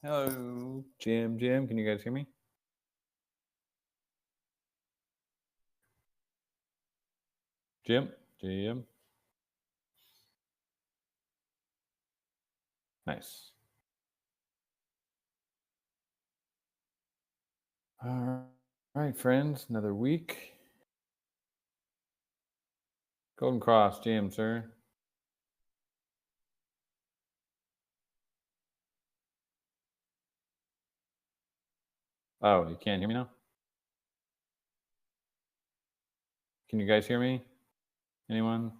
Hello, Jim. Can you guys hear me? Jim. Nice. All right, friends. Another week. Golden Cross, Jim, sir. Oh, you can't hear me now? Can you guys hear me? Anyone?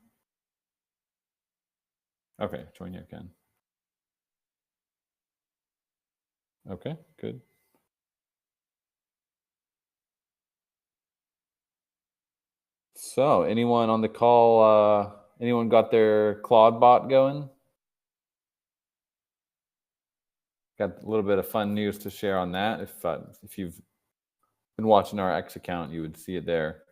Okay, join you again. Okay, good. So, anyone on the call? Anyone got their Claude bot going? Got a little bit of fun news to share on that. If you've been watching our X account, you would see it there.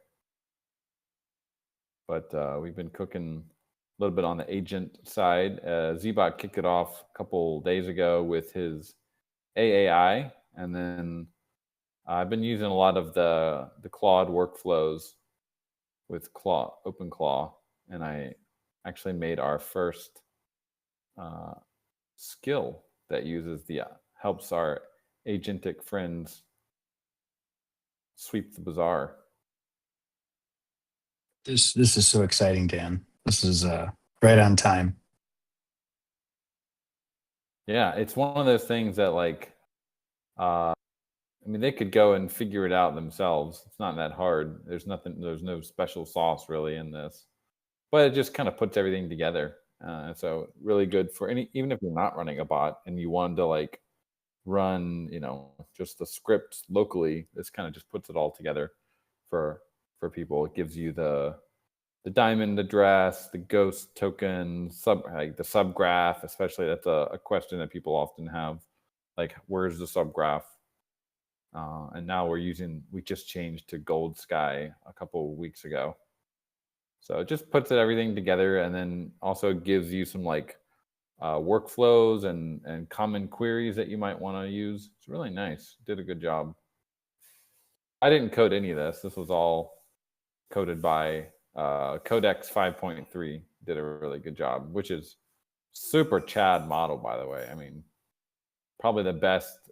But we've been cooking a little bit on the agent side. Zbot kicked it off a couple days ago with his AAI, and then I've been using a lot of the Claude workflows with OpenClaw, and I actually made our first skill that uses the helps our agentic friends sweep the bazaar. This is so exciting, Dan. This is right on time. Yeah, it's one of those things that I mean, they could go and figure it out themselves. It's not that hard. There's no special sauce really in this, but it just kind of puts everything together. So really good for even if you're not running a bot and you wanted to run, just the script locally. This kind of just puts it all together for people. It gives you the diamond address, the ghost token, the subgraph, especially that's a question that people often have. Like, where's the subgraph? And now we just changed to Gold Sky a couple of weeks ago. So it just puts everything together and then also gives you some workflows and common queries that you might want to use. It's really nice. Did a good job. I didn't code any of this. This was all coded by Codex 5.3. Did a really good job, which is super Chad model, by the way. I mean, probably the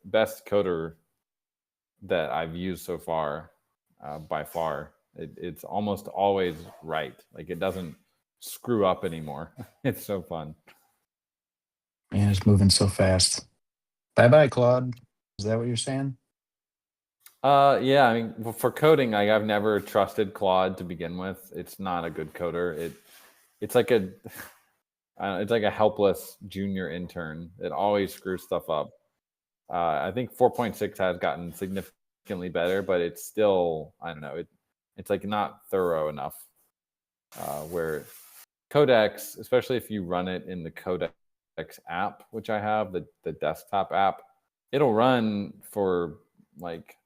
best coder that I've used so far, by far. It's almost always right. Like, it doesn't screw up anymore. It's so fun. Man, it's moving so fast. Bye bye, Claude. Is that what you're saying? Yeah. I mean, for coding, I've never trusted Claude to begin with. It's not a good coder. It's like it's like a helpless junior intern. It always screws stuff up. I think 4.6 has gotten significantly better, but it's still, I don't know, it's like not thorough enough. Where Codex, especially if you run it in the Codex app, which I have, the desktop app, it'll run for like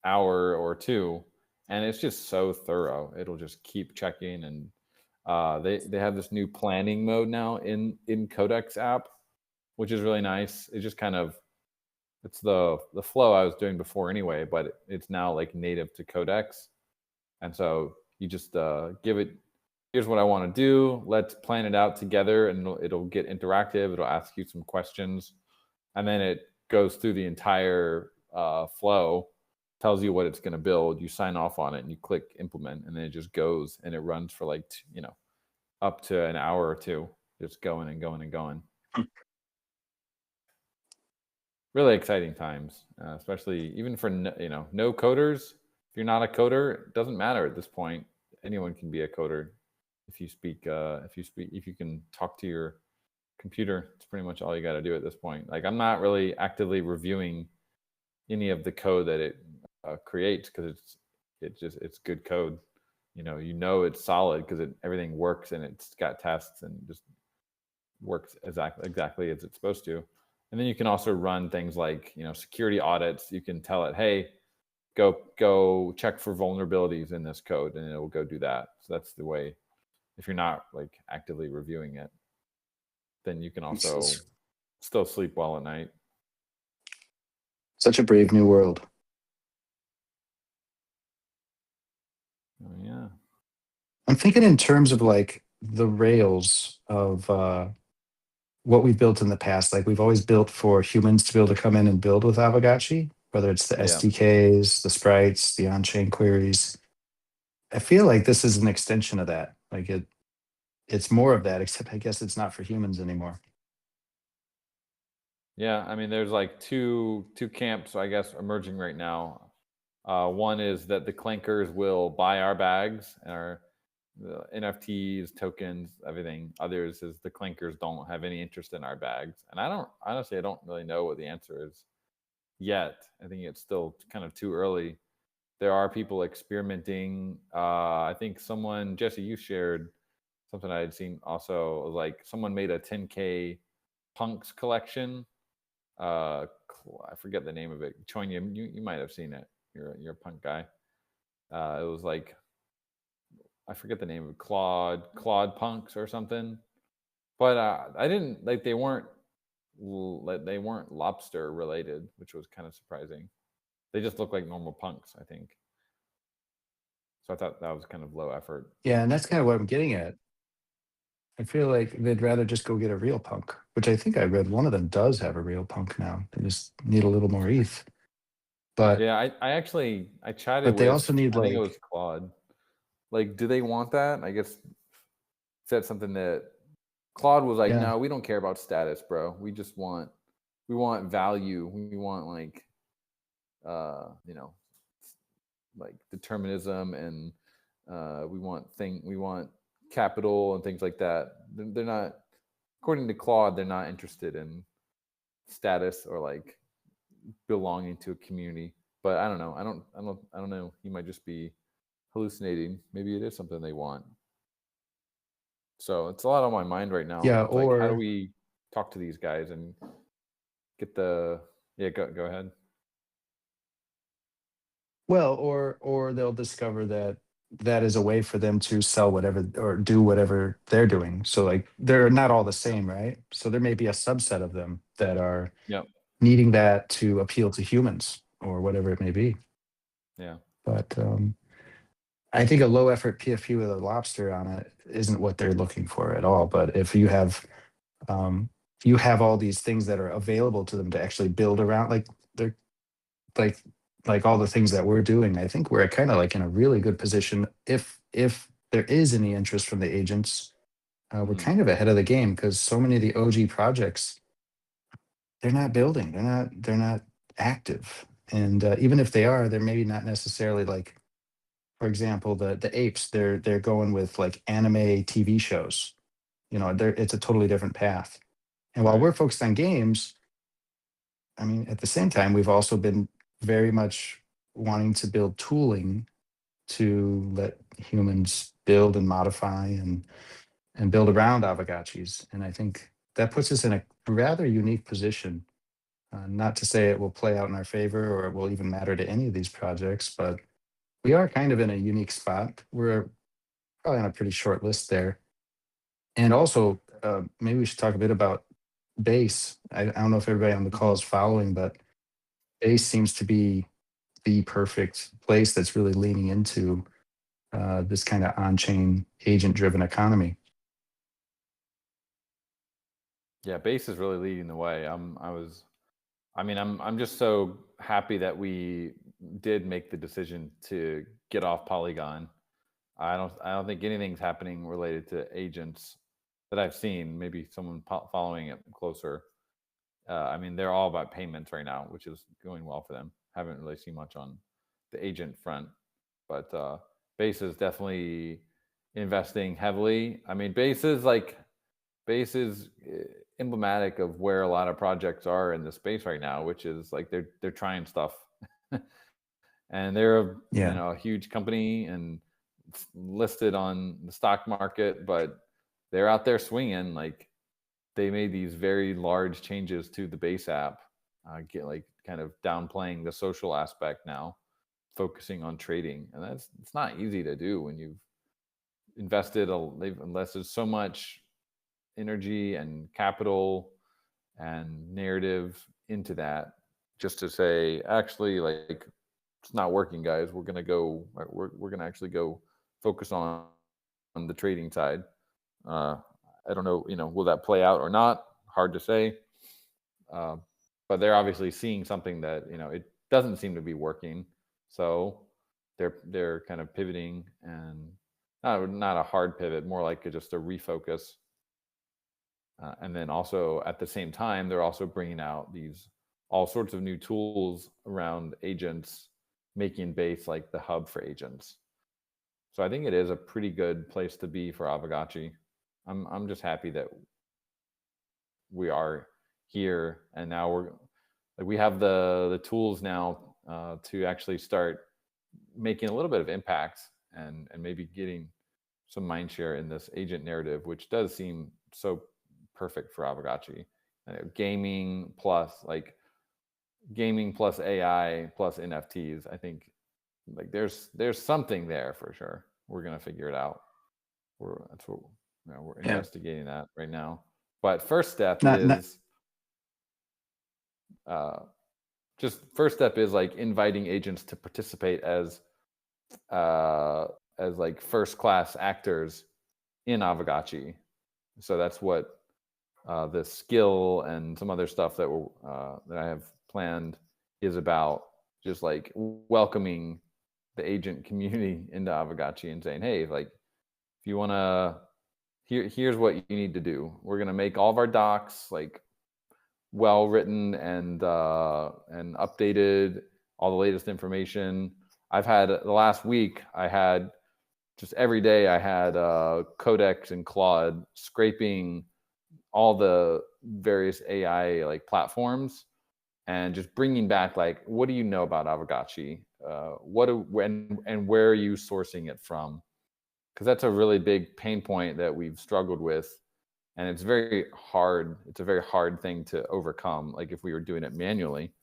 hour or two, and it's just so thorough. It'll just keep checking, and they have this new planning mode now in Codex app, which is really nice. It just kind of it's the flow I was doing before anyway, but it's now like native to Codex, and so you just give it. Here's what I want to do. Let's plan it out together, and it'll get interactive. It'll ask you some questions, and then it goes through the entire flow, tells you what it's going to build. You sign off on it, and you click implement, and then it just goes, and it runs for up to an hour or two, just going and going and going. Really exciting times, especially even for no coders. If you're not a coder, it doesn't matter at this point. Anyone can be a coder if you can talk to your computer. It's pretty much all you got to do at this point. Like, I'm not really actively reviewing any of the code that it creates, because it's good code. It's solid because everything works, and it's got tests and just works exactly as it's supposed to. And then you can also run things like security audits. You can tell it, hey, go check for vulnerabilities in this code, and it will go do that. So that's the way. If you're not actively reviewing it, then you can also still sleep well at night. Such a brave new world. Oh, yeah. I'm thinking in terms of like the rails of what we've built in the past. Like we've always built for humans to be able to come in and build with Aavegotchi, whether it's the Yeah. SDKs, the sprites, the on-chain queries. I feel like this is an extension of that. Like it's more of that, except I guess it's not for humans anymore. Yeah, I mean, there's like two camps, I guess, emerging right now. One is that the clankers will buy our bags, our the NFTs, tokens, everything. Others is the clankers don't have any interest in our bags, and I don't honestly, I don't really know what the answer is yet. I think it's still kind of too early. There are people experimenting. I think someone, Jesse, you shared something I had seen also. Like someone made a 10K punks collection. I forget the name of it. Chonya, you might have seen it. You're a punk guy. It was like I forget the name of it, Claude punks or something. But I didn't like they weren't lobster related, which was kind of surprising. They just look like normal punks, I think. So I thought that was kind of low effort. Yeah, and that's kind of what I'm getting at. I feel like they'd rather just go get a real punk, which I think I read one of them does have a real punk now. They just need a little more ETH. But Yeah, I actually I chatted but they with also need I think it was like, Claude. Like, do they want that? I guess said something that Claude was like, yeah, no, we don't care about status, bro. We want value. We want like you know, like determinism and we want capital and things like that. They're not according to Claude, they're not interested in status or like belonging to a community. But I don't know. I don't know. He might just be hallucinating. Maybe it is something they want. So it's a lot on my mind right now. yeah, It's like, how do or we talk to these guys and get the yeah? Go ahead. well, or they'll discover that that is a way for them to sell whatever or do whatever they're doing. So like they're not all the same, right? So there may be a subset of them that are Yep. needing that to appeal to humans or whatever it may be. Yeah. But I think a low effort PFP with a lobster on it isn't what they're looking for at all. But um, if you have all these things that are available to them to actually build around, like they're like like all the things that we're doing, I think we're kind of like in a really good position. If there is any interest from the agents, we're Hmm. kind of ahead of the game because so many of the OG projects they're not building, they're not active, and even if they are, they're maybe not necessarily like, for example, the apes. They're going with like anime TV shows. You know, it's a totally different path. And while Right. we're focused on games, I mean, at the same time, we've also been very much wanting to build tooling to let humans build and modify and build around Aavegotchis. And I think that puts us in a rather unique position. Not to say it will play out in our favor or it will even matter to any of these projects, but we are kind of in a unique spot. We're probably on a pretty short list there. And also, maybe we should talk a bit about base. I don't know if everybody on the call Hmm. is following, but base seems to be the perfect place that's really leaning into this kind of on-chain agent-driven economy. Yeah. Base is really leading the way. I mean, I'm just so happy that we did make the decision to get off Polygon. I don't think anything's happening related to agents that I've seen. Maybe someone following it closer. I mean, they're all about payments right now, which is going well for them. Haven't really seen much on the agent front, but Base is definitely investing heavily. I mean, Base is emblematic of where a lot of projects are in the space right now, which is like they're trying stuff, and they're Yeah, a huge company and listed on the stock market, but they're out there swinging. Like they made these very large changes to the base app, get like kind of downplaying the social aspect now, focusing on trading, and that's it's not easy to do when you've they've invested so much energy and capital and narrative into that just to say, actually, like it's not working, guys. We're gonna actually go focus on the trading side. Uh, I don't know, will that play out or not? Hard to say. Uh, but they're obviously seeing something that it doesn't seem to be working, so they're kind of pivoting, and not a hard pivot, more like just a refocus. And then also at the same time, they're also bringing out these all sorts of new tools around agents, making base like the hub for agents. So I think it is a pretty good place to be for Aavegotchi. I'm just happy that we are here, and now we have the tools now to actually start making a little bit of impact, and maybe getting some mind share in this agent narrative, which does seem so perfect for Aavegotchi. Gaming plus AI plus NFTs. I think like there's something there for sure. We're gonna figure it out. That's what we're Yeah. investigating that right now. But first step Not is uh, first step is like inviting agents to participate uh, as like first class actors in Aavegotchi. So that's what the skill and some other stuff that I have planned is about. Just like welcoming the agent community into Aavegotchi and saying, hey, like if you want to, here's what you need to do. We're gonna make all of our docs like well written and updated, all the latest information. I've had the last week. I had just every day. I had Codex and Claude scraping all the various AI like platforms, and just bringing back like, what do you know about Aavegotchi? And where are you sourcing it from? Because that's a really big pain point that we've struggled with, and it's very hard. It's a very hard thing to overcome. Like if we were doing it manually,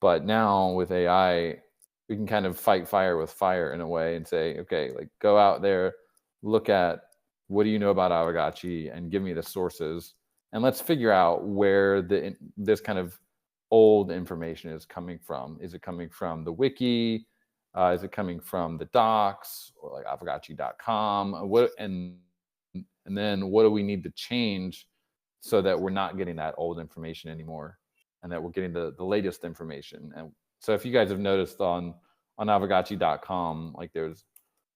but now with AI, we can kind of fight fire with fire in a way and say, okay, like go out there, look at what do you know about Aavegotchi, and give me the sources, and let's figure out where this kind of old information is coming from. Is it coming from the wiki? Is it coming from the docs or like Aavegotchi.com? And then what do we need to change so that we're not getting that old information anymore, and that we're getting the latest information? And so if you guys have noticed on Aavegotchi.com, like there's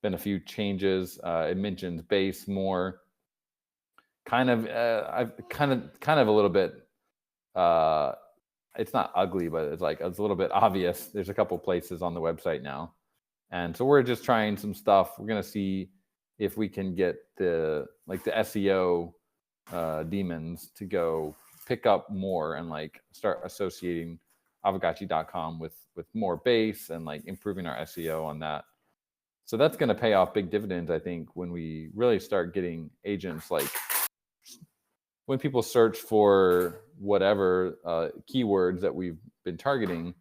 been a few changes. It mentions base more. I've kind of a little bit. It's not ugly, but it's a little bit obvious. There's a couple places on the website now, and so we're just trying some stuff. We're gonna see if we can get the SEO demons to go pick up more and like start associating Aavegotchi.com with more base, and like improving our SEO on that. So that's going to pay off big dividends, I think, when we really start getting agents. Like when people search for whatever keywords that we've been targeting,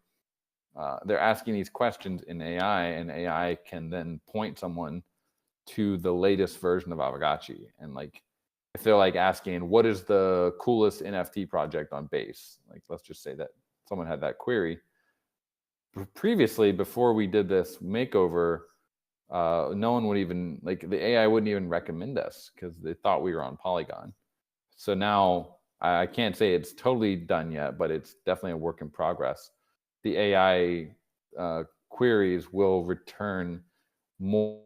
they're asking these questions in AI, and AI can then point someone to the latest version of Aavegotchi. And like if they're like asking, what is the coolest NFT project on base? Like let's just say that someone had that query. Previously, before we did this makeover, no one would even, like the AI wouldn't even recommend us because they thought we were on Polygon. So now I can't say it's totally done yet, but it's definitely a work in progress. The AI queries will return more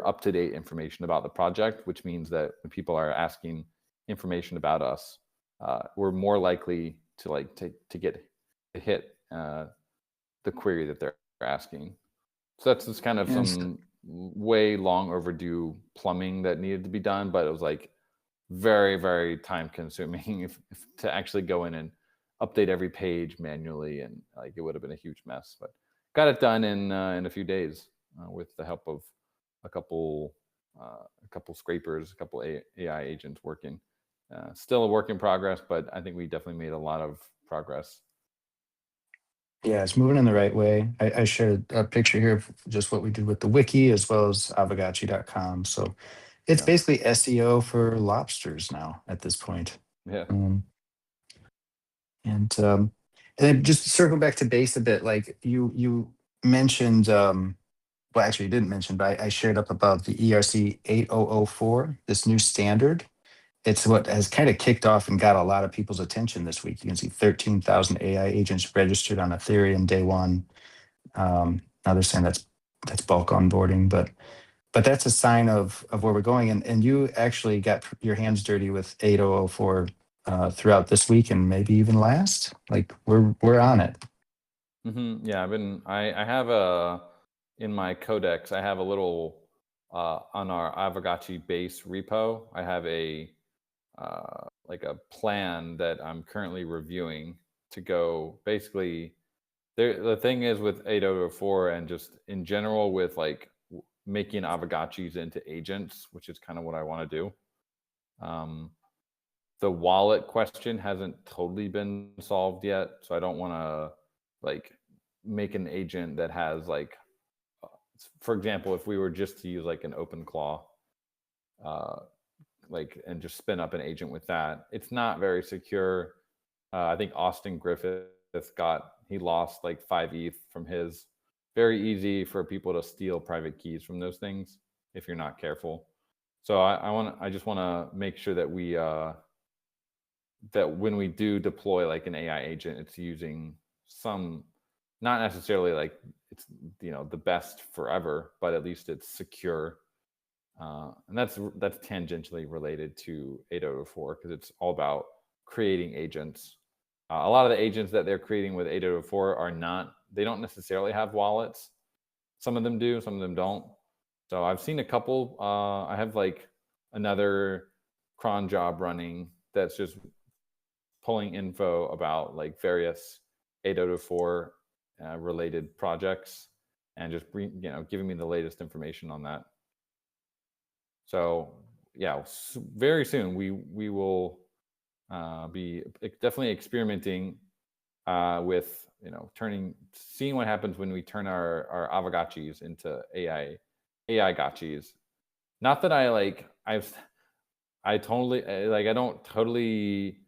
up-to-date information about the project, which means that when people are asking information about us, we're more likely to get to hit the query that they're asking. So that's just kind of some way long overdue plumbing that needed to be done, but it was like very, very time consuming if to actually go in and update every page manually, and like it would have been a huge mess. But got it done in a few days with the help of a couple scrapers, a couple AI agents working. Still a work in progress, but I think we definitely made a lot of progress. Yeah, it's moving in the right way. I shared a picture here of just what we did with the wiki as well as Aavegotchi.com. So it's basically SEO for lobsters now at this point. Yeah. Um, and And then just circling back to base a bit, like you mentioned, well, actually, you didn't mention, but I shared up about the ERC 8004, this new standard. It's what has kind of kicked off and got a lot of people's attention this week. You can see 13,000 AI agents registered on Ethereum day one. Now they're saying that's bulk onboarding, but that's a sign of where we're going. And you actually got your hands dirty with 8004 throughout this week and maybe even last. Like we're on it. Yeah, I have in my codex, I have a little, on our Aavegotchi base repo, I have like a plan that I'm currently reviewing to go basically there. The thing is with 8004 and just in general with like making Aavegotchis into agents, which is kind of what I want to do. The wallet question hasn't totally been solved yet, so I don't want to like make an agent that has like, for example, if we were just to use like an OpenClaw, like and just spin up an agent with that, it's not very secure. I think Austin Griffith he lost like 5 ETH from his. Very easy for people to steal private keys from those things if you're not careful. So I just want to make sure that we that when we do deploy like an AI agent, it's using some, not necessarily like it's the best forever, but at least it's secure. And that's tangentially related to 8004 because it's all about creating agents. A lot of the agents that they're creating with 8004 they don't necessarily have wallets. Some of them do, some of them don't. So I've seen a couple. I have like another cron job running that's just pulling info about like various 8004 related projects and just giving me the latest information on that. So yeah, very soon we will be definitely experimenting with seeing what happens when we turn our Aavegotchis into AI gotchis. Not that I totally like, I don't totally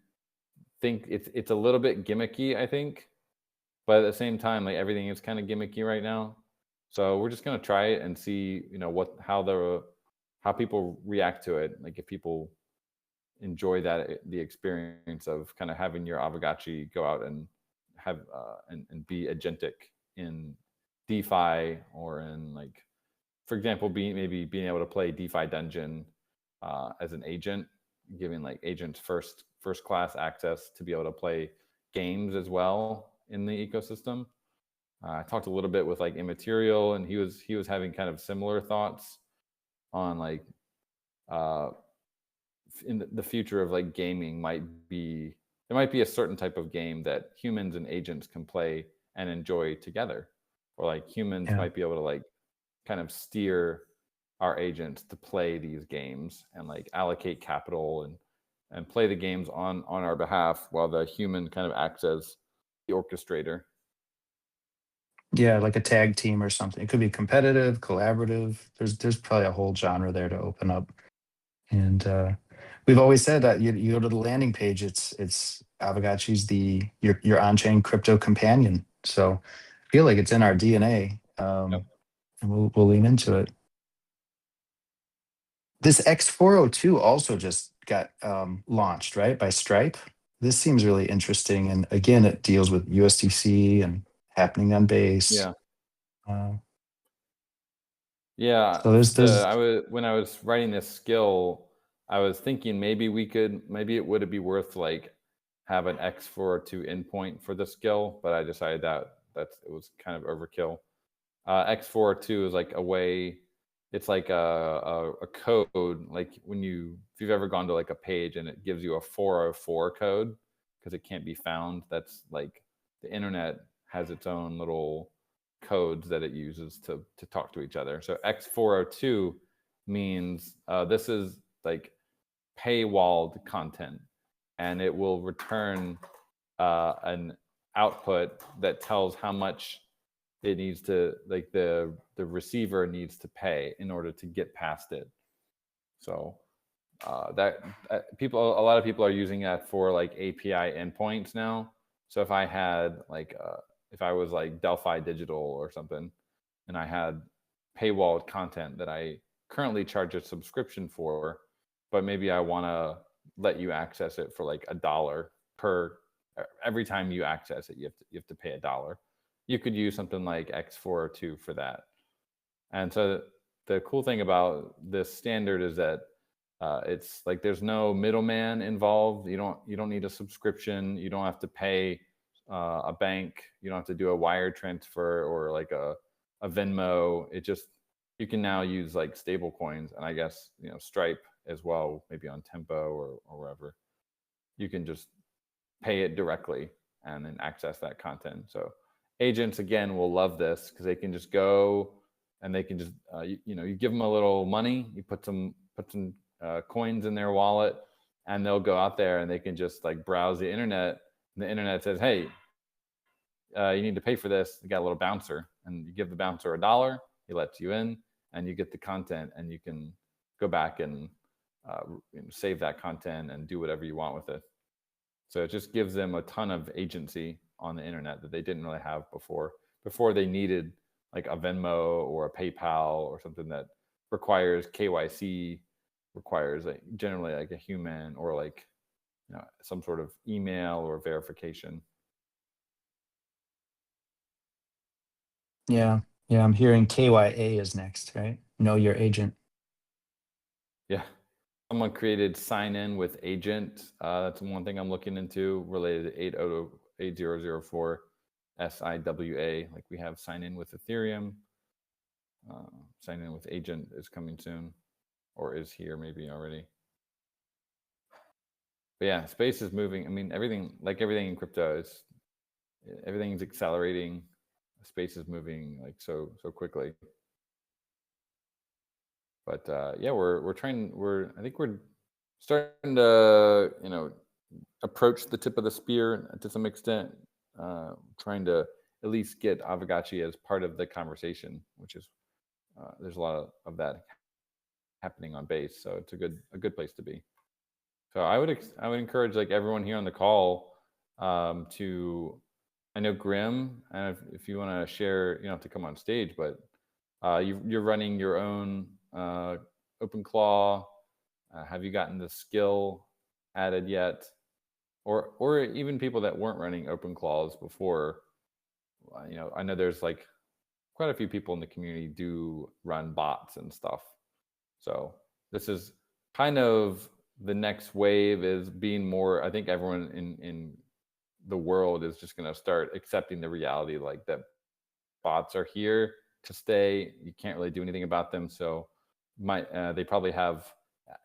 think it's a little bit gimmicky, I think, but at the same time, like everything is kind of gimmicky right now. So we're just gonna try it and see, how people react to it. Like if people enjoy the experience of kind of having your Aavegotchi go out and have and be agentic in DeFi or in like, for example, being able to play DeFi Dungeon as an agent, giving like agents first class access to be able to play games as well in the ecosystem. I talked a little bit with like Immaterial, and he was having kind of similar thoughts on like in the future of like gaming there might be a certain type of game that humans and agents can play and enjoy together, or like humans might be able to like kind of steer our agents to play these games and like allocate capital and play the games on our behalf while the human kind of acts as the orchestrator. Yeah, like a tag team or something. It could be competitive, collaborative. There's probably a whole genre there to open up. And we've always said that you go to the landing page, it's Aavegotchi's your on-chain crypto companion. So I feel like it's in our DNA, Yep. and we'll lean into it. This X402 also just got launched, right, by Stripe. This seems really interesting, and again, it deals with USDC and happening on base. Yeah. Uh, Yeah. so there's When I was writing this skill, I was thinking maybe it would be worth like have an X402 endpoint for the skill, but I decided that it was kind of overkill. X402 is like a way. It's like a code, like if you've ever gone to like a page and it gives you a 404 code because it can't be found. That's like the internet has its own little codes that it uses to talk to each other. So X402 means this is like paywalled content, and it will return an output that tells how much it needs to, like the receiver needs to pay in order to get past it. So a lot of people are using that for like API endpoints now. So if I had like if I was like Delphi Digital or something, and I had paywalled content that I currently charge a subscription for, but maybe I want to let you access it for like $1 per every time you access it. You have to pay $1. You could use something like X402 for that. And so the cool thing about this standard is that it's like there's no middleman involved. You don't need a subscription. You don't have to pay a bank. You don't have to do a wire transfer or like a Venmo. It just you can now use like stable coins, and I guess Stripe as well, maybe on Tempo or wherever. You can just pay it directly and then access that content. So agents again will love this because they can just go and they can just you give them a little money, you put some coins in their wallet, and they'll go out there and they can just like browse the internet. And the internet says, hey, you need to pay for this. You got a little bouncer, and you give the bouncer $1. He lets you in, and you get the content, and you can go back and save that content and do whatever you want with it. So it just gives them a ton of agency on the internet that they didn't really have before. Before they needed like a Venmo or a PayPal or something that requires KYC, requires like generally like a human or like some sort of email or verification. Yeah. Yeah. I'm hearing KYA is next, right? Know your agent. Yeah. Someone created sign in with agent. That's one thing I'm looking into related to 8004 SIWA. Like we have sign in with Ethereum. Sign in with agent is coming soon, or is here maybe already. But yeah, space is moving. I mean, everything in crypto everything's accelerating. Space is moving like so quickly. But yeah, I think we're starting to approach the tip of the spear to some extent, trying to at least get Aavegotchi as part of the conversation, which is there's a lot of that happening on base, so it's a good place to be. So I would encourage like everyone here on the call to, I know Grim, and if you want to share, you don't have to come on stage, but you're running your own OpenClaw. Have you gotten the skill added yet? Or even people that weren't running OpenClaws before, I know there's like quite a few people in the community do run bots and stuff. So this is kind of the next wave is being more, I think everyone in the world is just going to start accepting the reality like that bots are here to stay. You can't really do anything about them. So they probably have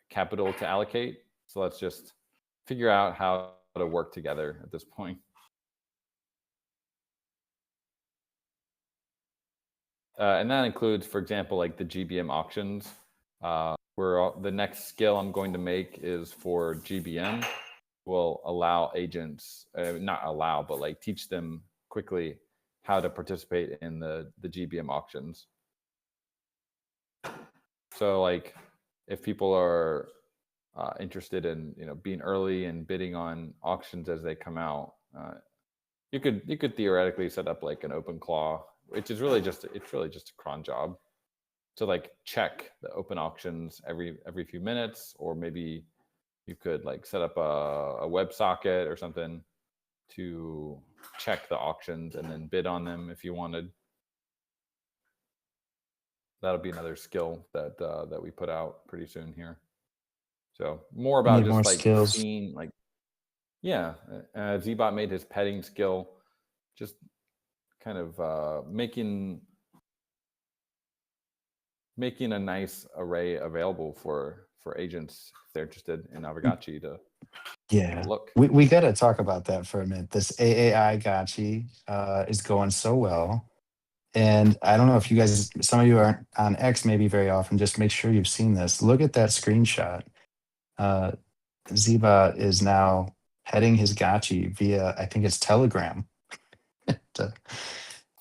capital to allocate. So let's just figure out how to work together at this point. And that includes, for example, like the GBM auctions. Where the next skill I'm going to make is for GBM. Will allow agents, not allow, but like teach them quickly how to participate in the GBM auctions. So like if people are interested in being early and bidding on auctions as they come out, you could theoretically set up like an OpenClaw, which is really just a cron job to like check the open auctions every few minutes, or maybe you could like set up a WebSocket or something to check the auctions and then bid on them if you wanted. That'll be another skill that we put out pretty soon here. So more about just more like skills. seeing like, yeah, Zbot made his petting skill, just kind of making a nice array available for agents if they're interested in Aavegotchi to look. We got to talk about that for a minute. This AAI Gotchi is going so well. And I don't know if you guys, some of you aren't on X maybe very often, just make sure you've seen this. Look at that screenshot. Ziba is now heading his Gotchi via, I think it's Telegram.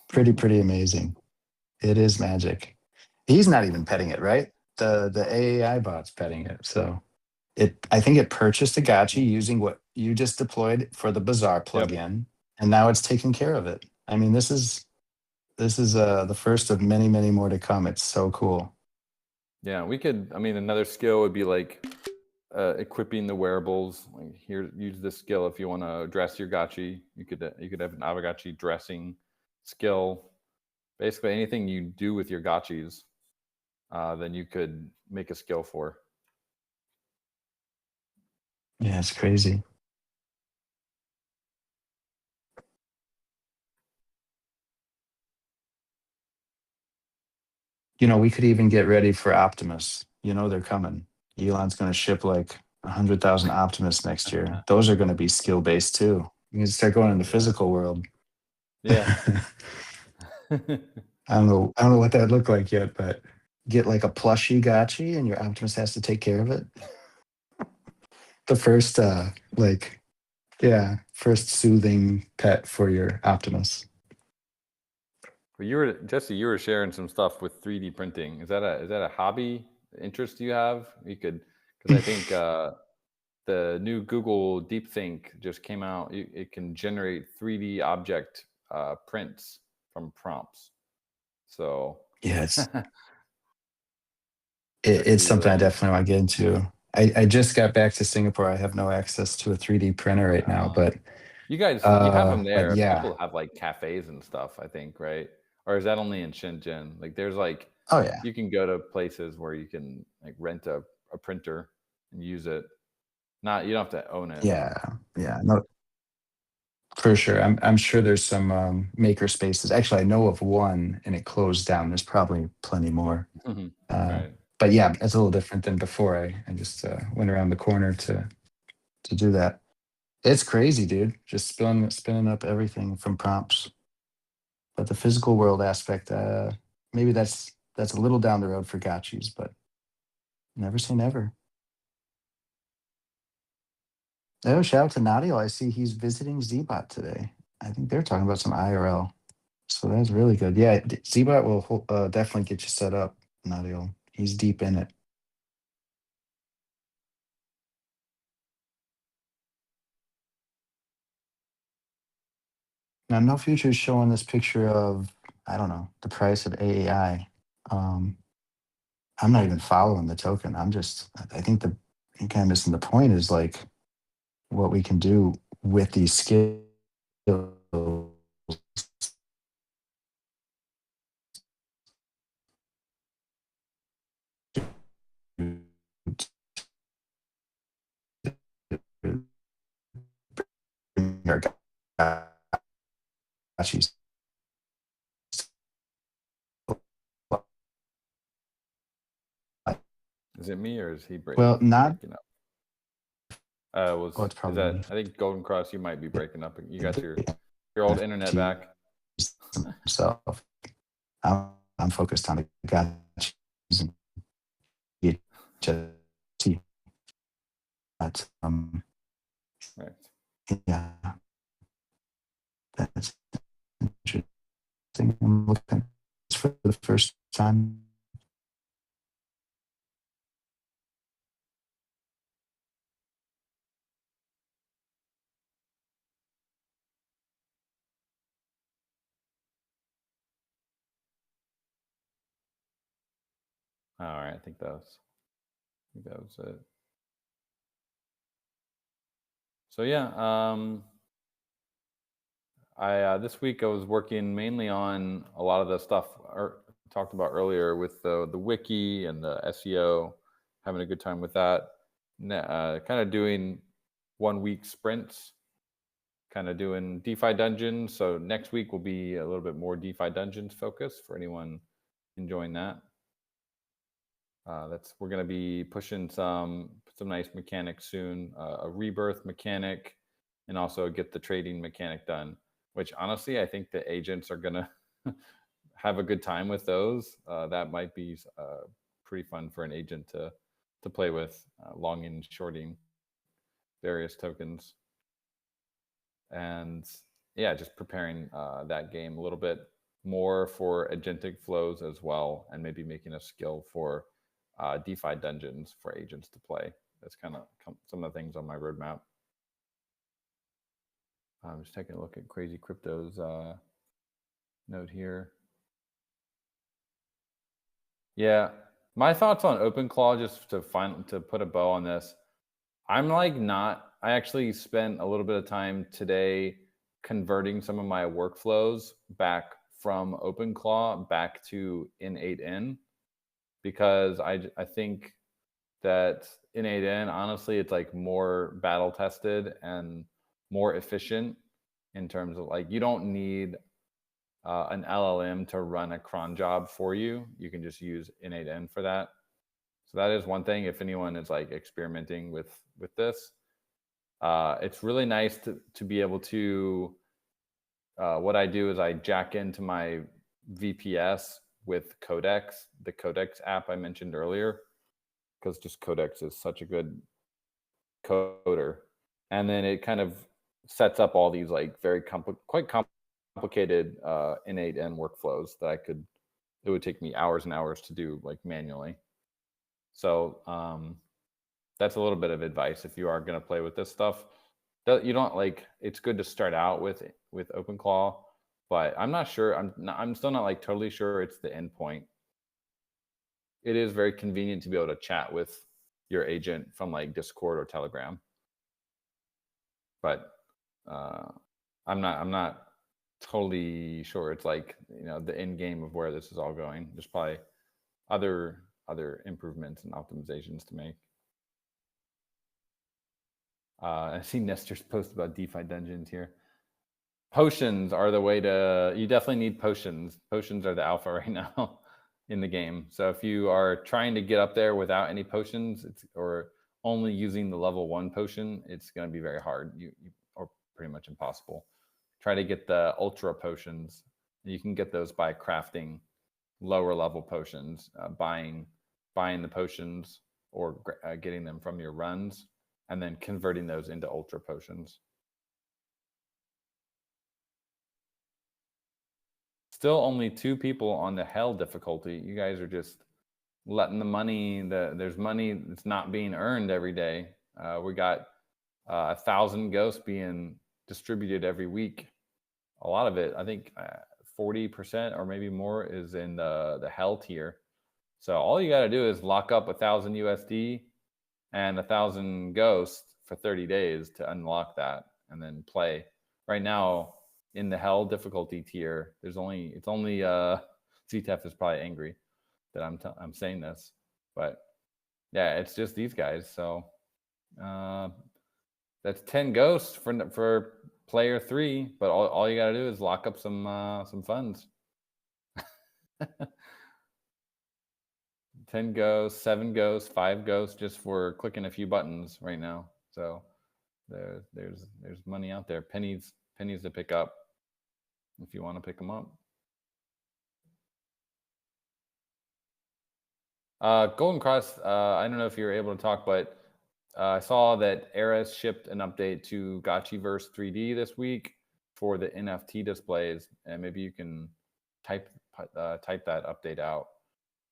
Pretty amazing. It is magic. He's not even petting it, right? The AAI bot's petting it. So I think it purchased a Gotchi using what you just deployed for the Bazaar plugin. and now it's taken care of it. I mean, this is the first of many, many more to come. It's so cool. Yeah, we could. I mean, another skill would be like equipping the wearables. Like here, use this skill if you want to dress your gotchi. You could have an Aavegotchi dressing skill. Basically, anything you do with your gotchis, then you could make a skill for. Yeah, it's crazy. We could even get ready for Optimus. They're coming. Elon's going to ship like 100,000 Optimus next year. Those are going to be skill based too. You can start going in the Yeah. physical world. Yeah. I don't know what that look like yet, but get like a plushy gotchi and your Optimus has to take care of it. The first like yeah, first soothing pet for your Optimus. But Jesse, you were sharing some stuff with 3D printing. Is that a hobby interest you have? You could, because I think the new Google DeepThink just came out. It can generate 3D object prints from prompts. So Yeah, that could it's be something I really. definitely want to get into. I just got back to Singapore. I have no access to a 3D printer right now, but You have them but there. yeah. People have like cafes and stuff, I think, right? Or is that only in Shenzhen? Like there's like Oh yeah. you can go to places where you can like rent a printer and use it. Not you don't have to own it. Yeah. Yeah. No, for sure. I'm sure there's some maker spaces. Actually, I know of one and it closed down. There's probably plenty more. Uh, Right. but yeah, it's a little different than before. I just went around the corner to do that. It's crazy, dude. Just spinning up everything from prompts. But the physical world aspect, maybe that's a little down the road for gotchis, but never say never. Oh, shout out to Nadio. I see he's visiting Zbot today. I think they're talking about some IRL. So that's really good. Yeah, Zbot will definitely get you set up, Nadio. He's deep in it. Now, No Future is showing this picture of, I don't know, the price of AAI. Um, I'm not even following the token. I think I'm kind of missing the point is like what we can do with these skills. Is it me or is he Well, not. breaking up? Oh, Was it's is probably that? me. I think Golden Cross. You might be breaking up. You got your old internet back. Himself. I'm focused on the gotchas and HT. But Right. yeah, that's interesting. I'm looking for the first time. All right. I think that was it. So yeah. I this week I was working mainly on a lot of the stuff talked about earlier with the wiki and the SEO, having a good time with that. Kind of doing 1 week sprints, kind of doing DeFi dungeons. So next week will be a little bit more DeFi dungeons focus for anyone enjoying that. That's we're going to be pushing some nice mechanics soon, a rebirth mechanic, and also get the trading mechanic done. Which honestly, I think the agents are going to have a good time with those. That might be pretty fun for an agent to play with, longing and shorting various tokens, and yeah, just preparing that game a little bit more for agentic flows as well, and maybe making a skill for DeFi dungeons for agents to play. That's kind of some of the things on my roadmap. I'm just taking a look at Crazy Crypto's note here. Yeah, my thoughts on OpenClaw, just to put a bow on this. I'm like not. I actually spent a little bit of time today converting some of my workflows back from OpenClaw back to in8n, because I think that in8n, honestly, it's like more battle tested and more efficient in terms of like you don't need an LLM to run a cron job for you. You can just use in8n for that. So that is one thing. If anyone is like experimenting with this, it's really nice to be able to. What I do is I jack into my VPS with Codex, the Codex app I mentioned earlier, because just Codex is such a good coder, and then it kind of sets up all these like very quite complicated in8n workflows that it would take me hours and hours to do like manually. So that's a little bit of advice if you are going to play with this stuff. You don't like. It's good to start out with OpenClaw, but I'm not sure. I'm still not like totally sure it's the endpoint. It is very convenient to be able to chat with your agent from like Discord or Telegram, but I'm not totally sure it's like the end game of where this is all going. There's probably other improvements and optimizations to make. I see Nestor's post about DeFi dungeons here. Potions are the way to. You definitely need potions. Potions are the alpha right now in the game. So if you are trying to get up there without any potions, or only using the level 1 potion, it's going to be very hard. You or pretty much impossible. Try to get the ultra potions. You can get those by crafting lower level potions, buying the potions, or getting them from your runs, and then converting those into ultra potions. Still only 2 people on the hell difficulty. You guys are just letting the money, there's money that's not being earned every day. We got 1,000 ghosts being distributed every week. A lot of it, I think 40% or maybe more, is in the hell tier. So all you got to do is lock up 1,000 USD and 1,000 ghosts for 30 days to unlock that, and then play. Right now in the hell difficulty tier, it's only CTF is probably angry that I'm saying this, but yeah, it's just these guys. So that's 10 ghosts for player 3, but all you got to do is lock up some funds. 10 ghosts, 7 ghosts, 5 ghosts just for clicking a few buttons right now. So there's money out there, pennies to pick up if you want to pick them up. Golden Cross, I don't know if you were able to talk, but I saw that Eris shipped an update to Gotchiverse 3D this week for the NFT displays, and maybe you can type that update out.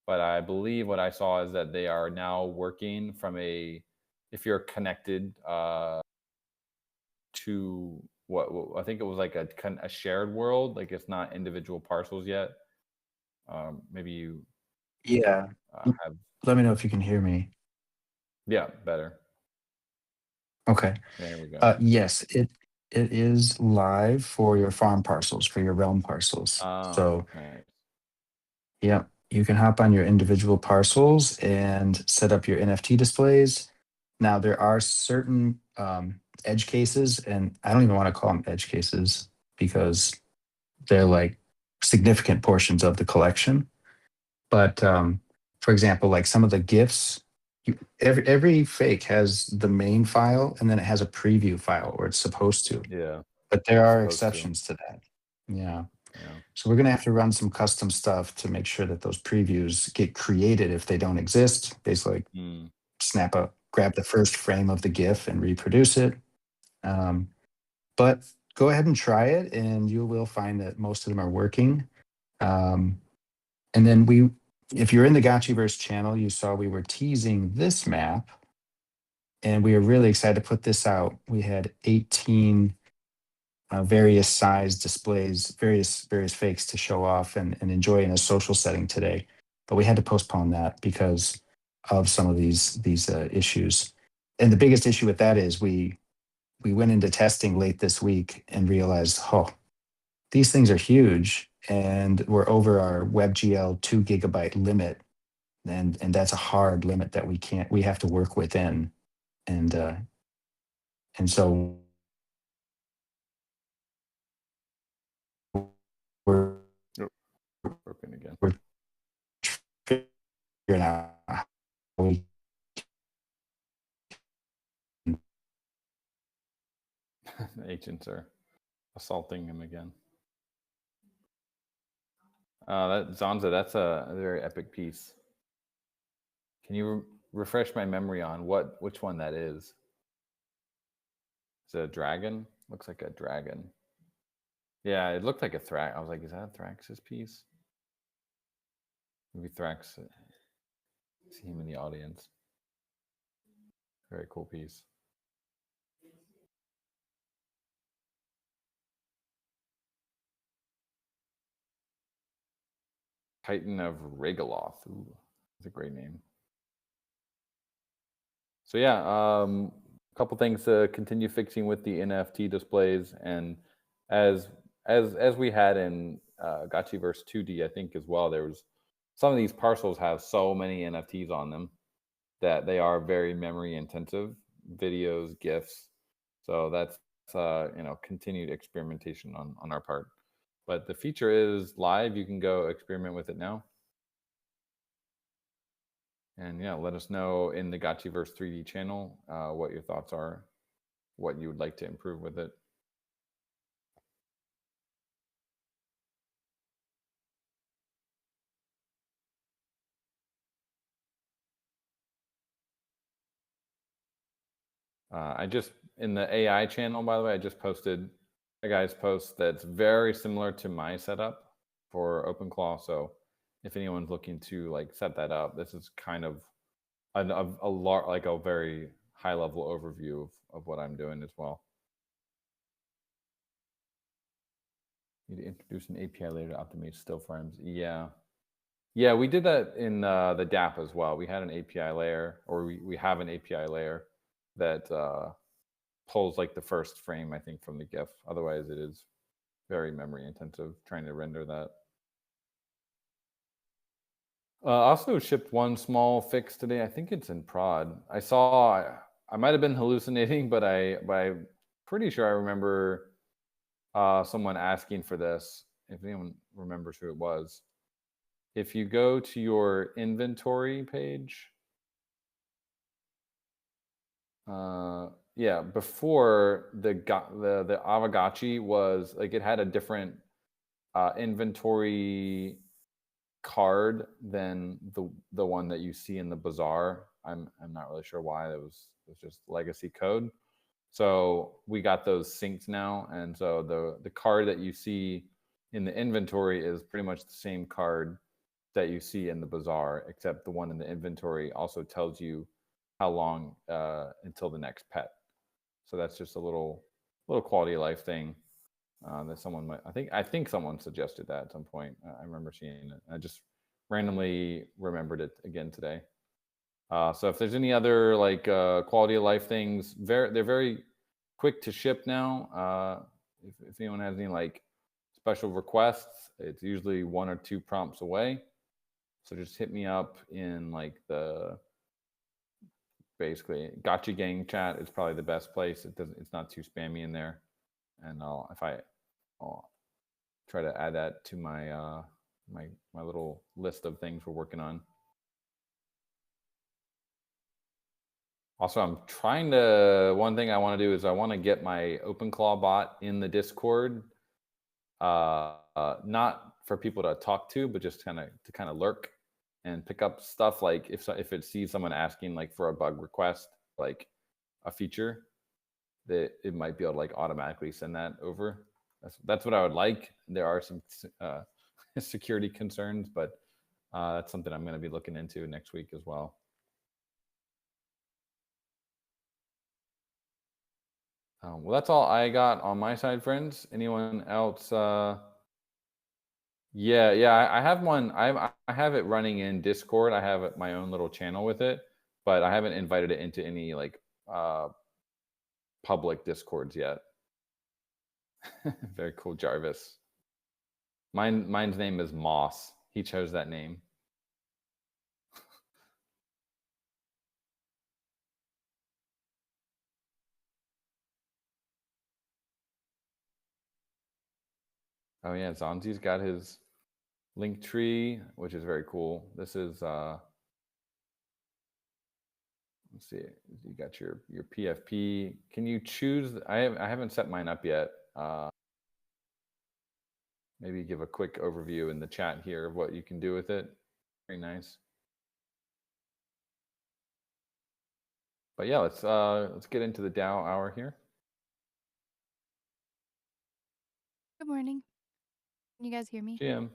But I believe what I saw is that they are now working from if you're connected to what I think it was like a shared world, like it's not individual parcels yet. Maybe you Yeah. have. Let me know if you can hear me. Yeah, better. Okay. There we go. Yes, it is live for your farm parcels, for your realm parcels. So, nice. yeah, you can hop on your individual parcels and set up your NFT displays. Now, there are certain edge cases, and I don't even want to call them edge cases because they're like significant portions of the collection. But for example, like some of the GIFs, every fake has the main file and then it has a preview file, or it's supposed to. Yeah. But there are exceptions to that. Yeah. Yeah. So we're going to have to run some custom stuff to make sure that those previews get created if they don't exist. Basically, grab the first frame of the GIF and reproduce it. But go ahead and try it, and you will find that most of them are working. And then if you're in the Gotchiverse channel, you saw we were teasing this map, and we are really excited to put this out. We had 18 various size displays, various fakes to show off and enjoy in a social setting today. But we had to postpone that because of some of these issues. And the biggest issue with that is we went into testing late this week and realized, oh, these things are huge, and we're over our WebGL 2 GB limit, and that's a hard limit that we have to work within, and so we're Oh, broken again. we're figuring out how we The agents are assaulting him again. That Zanza, that's a very epic piece. Can you refresh my memory on which one that is? Is it a dragon? Looks like a dragon. Yeah, it looked like a Thrax. I was like, is that a Thrax's piece? Maybe Thrax. See him in the audience. Very cool piece. Titan of Regaloth. Ooh, that's a great name. So yeah, a couple things to continue fixing with the NFT displays, and as we had in Gotchiverse 2D, I think as well, there was some of these parcels have so many NFTs on them that they are very memory intensive, videos, GIFs. So that's continued experimentation on our part. But the feature is live. You can go experiment with it now. And yeah, let us know in the Gotchiverse 3D channel what your thoughts are, what you would like to improve with it. I just, in the AI channel, by the way, I just posted a guy's post that's very similar to my setup for OpenClaw. So if anyone's looking to like set that up, this is kind of a very high level overview of what I'm doing as well. Need to introduce an API layer to optimize still frames. Yeah, we did that in the DApp as well. We had an API layer, or we have an API layer that pulls like the first frame, I think, from the GIF. Otherwise, it is very memory intensive trying to render that. Also shipped one small fix today. I think it's in prod. I might have been hallucinating, but I'm pretty sure I remember someone asking for this. If anyone remembers who it was, if you go to your inventory page, yeah, before the Aavegotchi was like, it had a different inventory card than the one that you see in the bazaar. I'm not really sure why. It was just legacy code. So we got those synced now, and so the card that you see in the inventory is pretty much the same card that you see in the bazaar, except the one in the inventory also tells you how long until the next pet. So that's just a little quality of life thing that someone might. I think someone suggested that at some point. I remember seeing it. I just randomly remembered it again today. So if there's any other like quality of life things, they're very quick to ship now. If anyone has any like special requests, it's usually 1 or 2 prompts away. So just hit me up in like basically Gotcha Gang chat is probably the best place. It's not too spammy in there, and I'll try to add that to my my little list of things we're working on. Also, I'm trying to, one thing I want to do is I want to get my OpenClaw bot in the Discord, not for people to talk to, but just kind of lurk and pick up stuff. Like if it sees someone asking like for a bug request, like a feature, that it might be able to like automatically send that over. That's what I would like. There are some security concerns, but that's something I'm going to be looking into next week as well. Well, that's all I got on my side, friends. Anyone else? Yeah, yeah. I have one. I have it running in Discord. I have my own little channel with it, but I haven't invited it into any like uh public Discords yet. Very cool, Jarvis. Mine's name is Moss. He chose that name. Oh yeah, Zonzi's got his link tree, which is very cool. This is let's see, you got your PFP. Can you choose? I haven't set mine up yet. Maybe give a quick overview in the chat here of what you can do with it. Very nice. But yeah, let's get into the DAO hour here. Good morning. Can you guys hear me? GM.